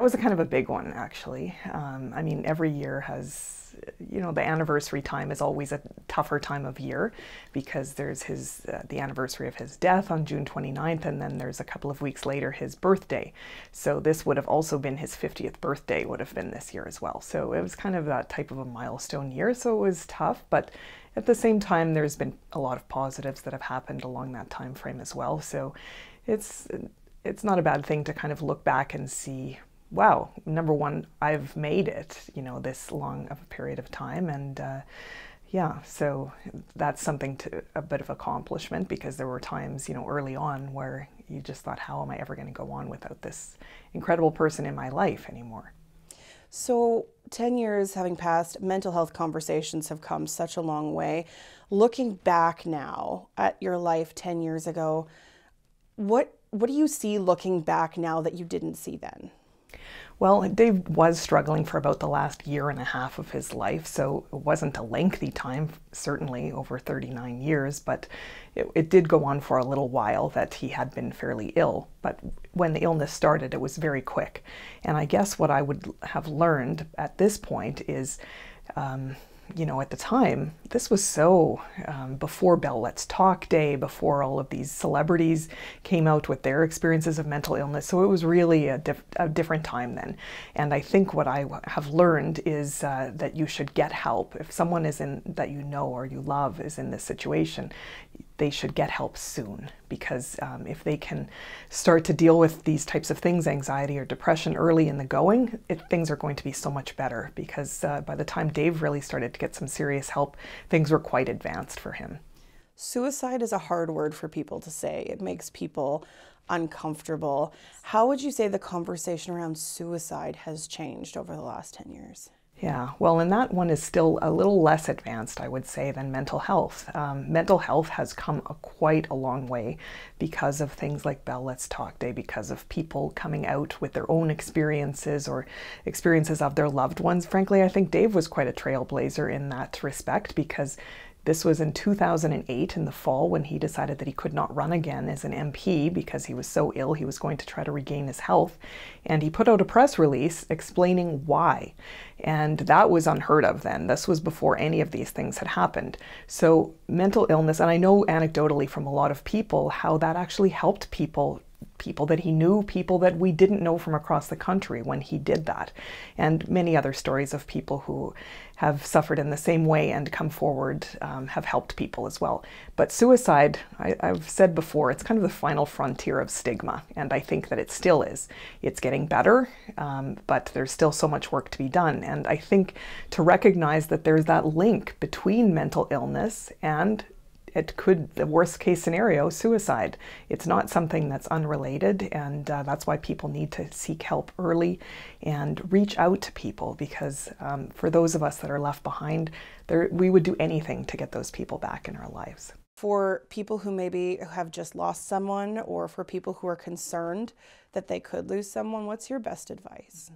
It was a kind of a big one, actually. I mean, every year has, the anniversary time is always a tougher time of year because there's the anniversary of his death on June 29th, and then there's a couple of weeks later his birthday. So this would have also been his 50th birthday would have been this year as well. So it was kind of that type of a milestone year. So it was tough, but at the same time, there's been a lot of positives that have happened along that time frame as well. So it's not a bad thing to kind of look back and see, wow, number one, I've made it, this long of a period of time. And yeah, so that's a bit of accomplishment, because there were times, early on where you just thought, how am I ever going to go on without this incredible person in my life anymore? So 10 years having passed, mental health conversations have come such a long way. Looking back now at your life 10 years ago, what do you see looking back now that you didn't see then? Well, Dave was struggling for about the last year and a half of his life, so it wasn't a lengthy time, certainly over 39 years, but it did go on for a little while that he had been fairly ill. But when the illness started, it was very quick. And I guess what I would have learned at this point is, at the time, this was so before Bell Let's Talk Day, before all of these celebrities came out with their experiences of mental illness. So it was really a different time then. And I think what I have learned is that you should get help. If someone that you know or you love is in this situation, they should get help soon, because if they can start to deal with these types of things, anxiety or depression, early in the going, things are going to be so much better, because by the time Dave really started to get some serious help, things were quite advanced for him. Suicide is a hard word for people to say. It makes people uncomfortable. How would you say the conversation around suicide has changed over the last 10 years? Yeah, well, and that one is still a little less advanced, I would say, than mental health. Mental health has come quite a long way because of things like Bell Let's Talk Day, because of people coming out with their own experiences or experiences of their loved ones. Frankly, I think Dave was quite a trailblazer in that respect, because this was in 2008 in the fall, when he decided that he could not run again as an MP because he was so ill. He was going to try to regain his health. And he put out a press release explaining why. And that was unheard of then. This was before any of these things had happened. So mental illness, and I know anecdotally from a lot of people how that actually helped people that he knew, people that we didn't know from across the country when he did that. And many other stories of people who have suffered in the same way and come forward have helped people as well. But suicide, I've said before, it's kind of the final frontier of stigma, and I think that it still is. It's getting better, but there's still so much work to be done. And I think to recognize that there's that link between mental illness and the worst case scenario, suicide. It's not something that's unrelated, and that's why people need to seek help early and reach out to people, because for those of us that are left behind, we would do anything to get those people back in our lives. For people who maybe have just lost someone, or for people who are concerned that they could lose someone, what's your best advice?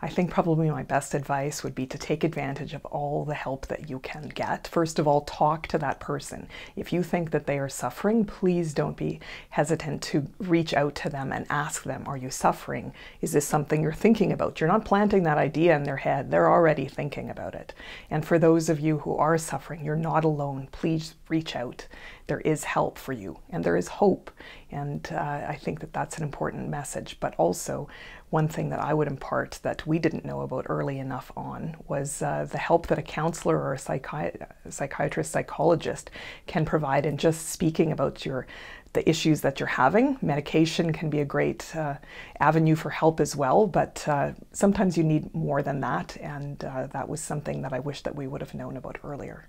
I think probably my best advice would be to take advantage of all the help that you can get. First of all, talk to that person. If you think that they are suffering, please don't be hesitant to reach out to them and ask them, are you suffering? Is this something you're thinking about? You're not planting that idea in their head. They're already thinking about it. And for those of you who are suffering, you're not alone. Please reach out. There is help for you, and there is hope. And I think that that's an important message. But also, one thing that I would impart that we didn't know about early enough on was the help that a counselor or a psychiatrist, psychologist can provide in just speaking about the issues that you're having. Medication can be a great avenue for help as well, but sometimes you need more than that, and that was something that I wish that we would have known about earlier.